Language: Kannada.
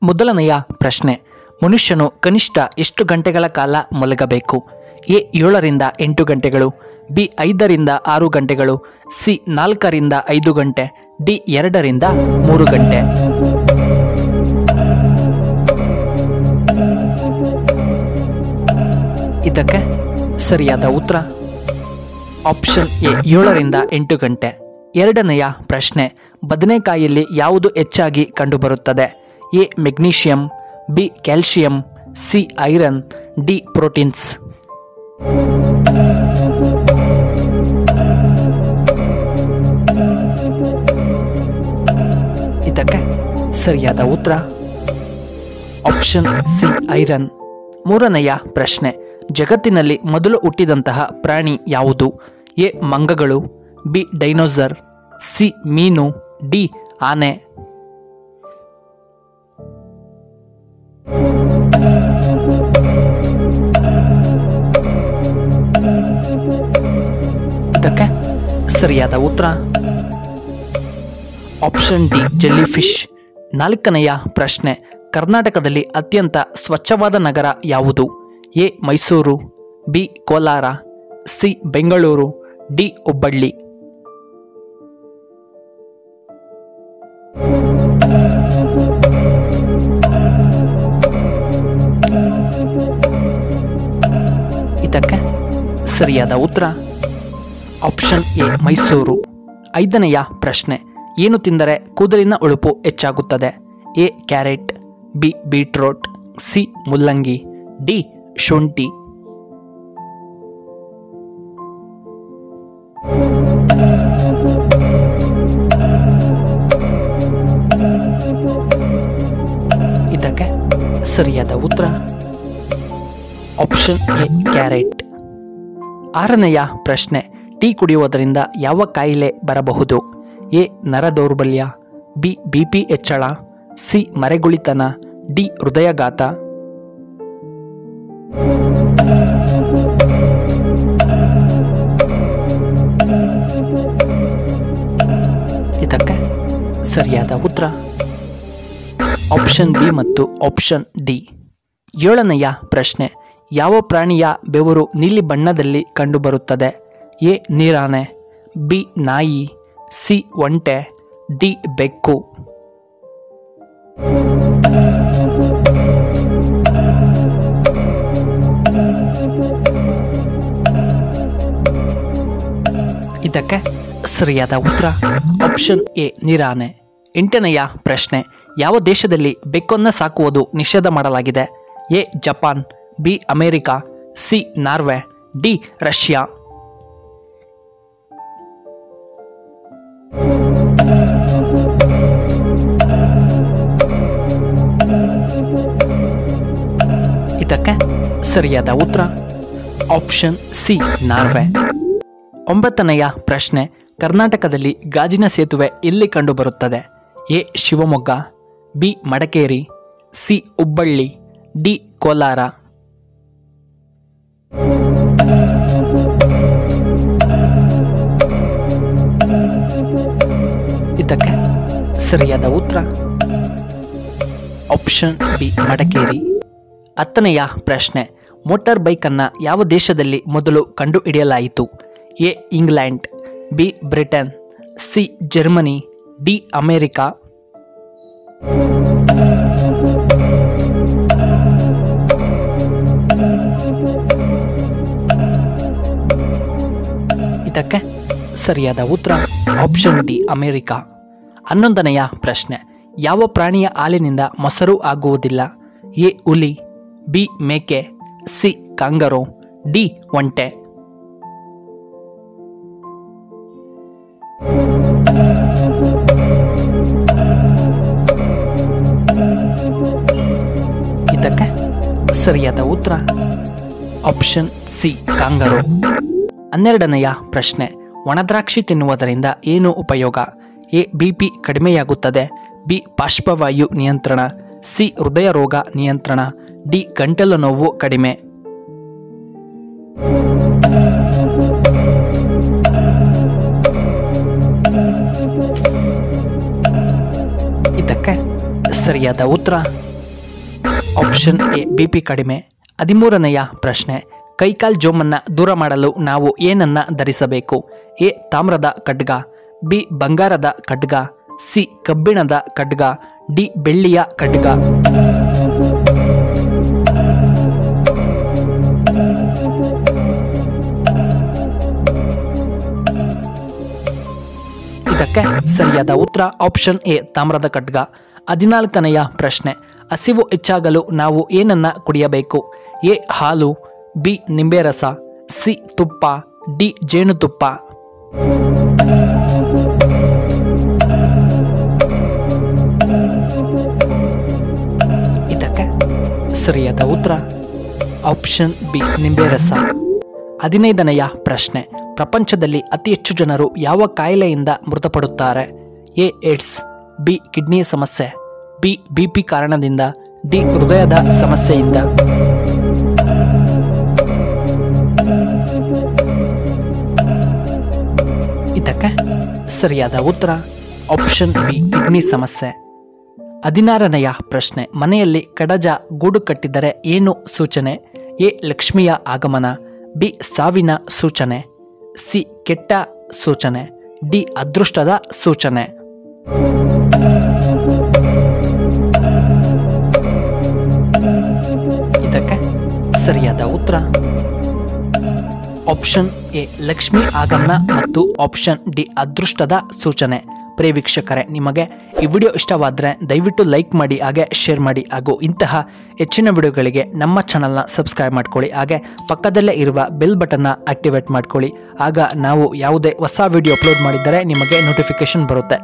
ಮೊದಲನೆಯ ಪ್ರಶ್ನೆ, ಮನುಷ್ಯನು ಕನಿಷ್ಠ ಎಷ್ಟು ಗಂಟೆಗಳ ಕಾಲ ಮಲಗಬೇಕು? ಎ 7ರಿಂದ 8 ಗಂಟೆಗಳು, ಬಿ 5ರಿಂದ 6 ಗಂಟೆಗಳು, ಸಿ 4ರಿಂದ 5 ಗಂಟೆ, ಡಿ 2ರಿಂದ 3 ಗಂಟೆ. ಇದಕ್ಕೆ ಸರಿಯಾದ ಉತ್ತರ ಆಪ್ಷನ್ ಎ 7ರಿಂದ 8 ಗಂಟೆ. ಎರಡನೆಯ ಪ್ರಶ್ನೆ, ಬದನೆಕಾಯಿಯಲ್ಲಿ ಯಾವುದು ಹೆಚ್ಚಾಗಿ ಕಂಡುಬರುತ್ತದೆ? A magnesium, B calcium, C iron, D proteins. ಇದಕ್ಕೆ ಸರಿಯಾದ ಉತ್ತರ ಆಪ್ಷನ್ ಸಿ ಐರನ್. ಮೂರನೆಯ ಪ್ರಶ್ನೆ, ಜಗತ್ತಿನಲ್ಲಿ ಮೊದಲು ಹುಟ್ಟಿದಂತಹ ಪ್ರಾಣಿ ಯಾವುದು? ಎ ಮಂಗಗಳು, ಬಿ ಡೈನೋಸರ್, ಸಿ ಮೀನು, ಡಿ ಆನೆ. ಇದಕ್ಕೆ ಸರಿಯಾದ ಉತ್ತರ ಆಪ್ಷನ್ ಡಿ ಜೆಲ್ಲಿಫಿಶ್. ನಾಲ್ಕನೆಯ ಪ್ರಶ್ನೆ, ಕರ್ನಾಟಕದಲ್ಲಿ ಅತ್ಯಂತ ಸ್ವಚ್ಛವಾದ ನಗರ ಯಾವುದು? A Mysuru, B Kolar, C Bengaluru, D Hubballi. ಇದಕ್ಕೆ ಸರಿಯಾದ ಉತ್ತರ ಆಪ್ಷನ್ ಎ ಮೈಸೂರು. ಐದನೆಯ ಪ್ರಶ್ನೆ, ಏನು ತಿಂದರೆ ಕೂದಲಿನ ಹೊಳಪು ಹೆಚ್ಚಾಗುತ್ತದೆ? A carrot, B beetroot, C ಮುಲ್ಲಂಗಿ, ಡಿ ಶುಂಠಿ. ಇದಕ್ಕೆ ಸರಿಯಾದ ಉತ್ತರ ಆಪ್ಷನ್ ಎ ಕ್ಯಾರೆಟ್. ಆರನೆಯ ಪ್ರಶ್ನೆ, ಟೀ ಕುಡಿಯುವುದರಿಂದ ಯಾವ ಕಾಯಿಲೆ ಬರಬಹುದು? ಎ ನರ ದೌರ್ಬಲ್ಯ, ಬಿ ಬಿಪಿ ಹೆಚ್ಚಳ, ಸಿ ಮರೆಗುಳಿತನ, ಡಿ ಹೃದಯಾಘಾತ. ಇದಕ್ಕೆ ಸರಿಯಾದ ಉತ್ತರ ಆಪ್ಷನ್ ಬಿ ಮತ್ತು ಆಪ್ಷನ್ ಡಿ. ಏಳನೆಯ ಪ್ರಶ್ನೆ, ಯಾವ ಪ್ರಾಣಿಯ ಬೆವರು ನೀಲಿ ಬಣ್ಣದಲ್ಲಿ ಕಂಡುಬರುತ್ತದೆ? ಎ ನೀರಾನೆ, ಬಿ ನಾಯಿ, ಸಿ ಒಂಟೆ, ಡಿ ಬೆಕ್ಕು. ಇದಕ್ಕೆ ಸರಿಯಾದ ಉತ್ತರ ಆಪ್ಷನ್ ಎ ನೀರಾನೆ. ಎಂಟನೆಯ ಪ್ರಶ್ನೆ, ಯಾವ ದೇಶದಲ್ಲಿ ಬೆಕ್ಕನ್ನು ಸಾಕುವುದು ನಿಷೇಧ ಮಾಡಲಾಗಿದೆ? A Japan, B America, C Norway, D Russia. ಇದಕ್ಕೆ ಸರಿಯಾದ ಉತ್ತರ ಆಪ್ಷನ್ ಸಿ ನಾರ್ವೆ. ಒಂಬತ್ತನೆಯ ಪ್ರಶ್ನೆ, ಕರ್ನಾಟಕದಲ್ಲಿ ಗಾಜಿನ ಸೇತುವೆ ಎಲ್ಲಿ ಕಂಡುಬರುತ್ತದೆ? A Shivamogga, B Madikeri, C Hubballi, D Kolar. ಇದಕ್ಕೆ ಸರಿಯಾದ ಉತ್ತರ ಆಪ್ಷನ್ ಬಿ ಮಡಿಕೇರಿ. ಹತ್ತನೆಯ ಪ್ರಶ್ನೆ, ಮೋಟಾರ್ ಬೈಕನ್ನು ಯಾವ ದೇಶದಲ್ಲಿ ಮೊದಲು ಕಂಡುಹಿಡಿಯಲಾಯಿತು? A England, B Britain, C Germany, D America. ಇದಕ್ಕೆ ಸರಿಯಾದ ಉತ್ತರ ಆಪ್ಷನ್ ಡಿ ಅಮೆರಿಕ. 11ನೆಯ ಪ್ರಶ್ನೆ, ಯಾವ ಪ್ರಾಣಿಯ ಹಾಲಿನಿಂದ ಮೊಸರು ಆಗುವುದಿಲ್ಲ? ಎ ಹುಲಿ, ಬಿ ಮೇಕೆ, ಸಿ ಕಾಂಗರೋ, ಡಿ ಒಂಟೆ. ಇದಕ್ಕೆ ಸರಿಯಾದ ಉತ್ತರ ಆಪ್ಷನ್ ಸಿ ಕಾಂಗರೋ. 12ನೆಯ ಪ್ರಶ್ನೆ, ಒಣದ್ರಾಕ್ಷಿ ತಿನ್ನುವುದರಿಂದ ಏನು ಉಪಯೋಗ? ಎ ಬಿಪಿ ಕಡಿಮೆಯಾಗುತ್ತದೆ, ಬಿ ಪಾರ್ಶ್ವವಾಯು ನಿಯಂತ್ರಣ, ಸಿ ಹೃದಯ ರೋಗ ನಿಯಂತ್ರಣ, ಡಿ ಗಂಟಲು ನೋವು ಕಡಿಮೆ. ಇದಕ್ಕೆ ಸರಿಯಾದ ಉತ್ತರ ಆಪ್ಷನ್ ಎ BP ಕಡಿಮೆ. 13ನೆಯ ಪ್ರಶ್ನೆ, ಕೈಕಾಲ್ ಜೋಮನ್ನು ದೂರ ಮಾಡಲು ನಾವು ಏನನ್ನ ಧರಿಸಬೇಕು? ಎ ತಾಮ್ರದ ಖಡ್ಗ, ಬಿ ಬಂಗಾರದ ಖಡ್ಗ, ಸಿ ಕಬ್ಬಿಣದ ಖಡ್ಗ, ಡಿ ಬೆಳ್ಳಿಯ ಖಡ್ಗ. ಇದಕ್ಕೆ ಸರಿಯಾದ ಉತ್ತರ ಆಪ್ಷನ್ ಎ ತಾಮ್ರದ ಖಡ್ಗ. 14ನೆಯ ಪ್ರಶ್ನೆ, ಹಸಿವು ಹೆಚ್ಚಾಗಲು ನಾವು ಏನನ್ನ ಕುಡಿಯಬೇಕು? ಎ ಹಾಲು, ಬಿ ನಿಂಬೆ ರಸ, ಸಿ ತುಪ್ಪ, ಡಿ ಜೇನುತುಪ್ಪ. ಇದಕ್ಕೆ ಸರಿಯಾದ ಉತ್ತರ ಆಪ್ಷನ್ ಬಿ ನಿಂಬೆ ರಸ. 15ನೆಯ ಪ್ರಶ್ನೆ, ಪ್ರಪಂಚದಲ್ಲಿ ಅತಿ ಹೆಚ್ಚು ಜನರು ಯಾವ ಕಾಯಿಲೆಯಿಂದ ಮೃತಪಡುತ್ತಾರೆ? ಎ ಏಡ್ಸ್, ಬಿ ಕಿಡ್ನಿ ಸಮಸ್ಯೆ, ಬಿ BP ಕಾರಣದಿಂದ, ಡಿ ಹೃದಯದ ಸಮಸ್ಯೆಯಿಂದ. ಇದಕ್ಕೆ ಸರಿಯಾದ ಉತ್ತರ ಆಪ್ಷನ್ ಬಿ ಕಿಡ್ನಿ ಸಮಸ್ಯೆ. 16ನೆಯ ಪ್ರಶ್ನೆ, ಮನೆಯಲ್ಲಿ ಕಡಜ ಗೂಡು ಕಟ್ಟಿದರೆ ಏನು ಸೂಚನೆ? ಎ ಲಕ್ಷ್ಮಿಯ ಆಗಮನ, ಬಿ ಸಾವಿನ ಸೂಚನೆ, ಸಿ ಕೆಟ್ಟ ಸೂಚನೆ, ಡಿ ಅದೃಷ್ಟದ ಸೂಚನೆ. ಇದಕ್ಕೆ ಸರಿಯಾದ ಉತ್ತರ ಆಪ್ಷನ್ ಎ ಲಕ್ಷ್ಮಿ ಆಗಮನ ಮತ್ತು ಆಪ್ಷನ್ ಡಿ ಅದೃಷ್ಟದ ಸೂಚನೆ. ಪ್ರಿಯ ವೀಕ್ಷಕರೇ, ನಿಮಗೆ ಈ ವಿಡಿಯೋ ಇಷ್ಟವಾದರೆ ದಯವಿಟ್ಟು ಲೈಕ್ ಮಾಡಿ, ಹಾಗೆ ಶೇರ್ ಮಾಡಿ, ಹಾಗೂ ಇಂತಹ ಹೆಚ್ಚಿನ ವಿಡಿಯೋಗಳಿಗೆ ನಮ್ಮ ಚಾನಲ್ನ ಸಬ್ಸ್ಕ್ರೈಬ್ ಮಾಡ್ಕೊಳ್ಳಿ, ಹಾಗೆ ಪಕ್ಕದಲ್ಲೇ ಇರುವ ಬೆಲ್ ಬಟನ್ನ ಆಕ್ಟಿವೇಟ್ ಮಾಡ್ಕೊಳ್ಳಿ. ಆಗ ನಾವು ಯಾವುದೇ ಹೊಸ ವಿಡಿಯೋ ಅಪ್ಲೋಡ್ ಮಾಡಿದರೆ ನಿಮಗೆ ನೋಟಿಫಿಕೇಶನ್ ಬರುತ್ತೆ.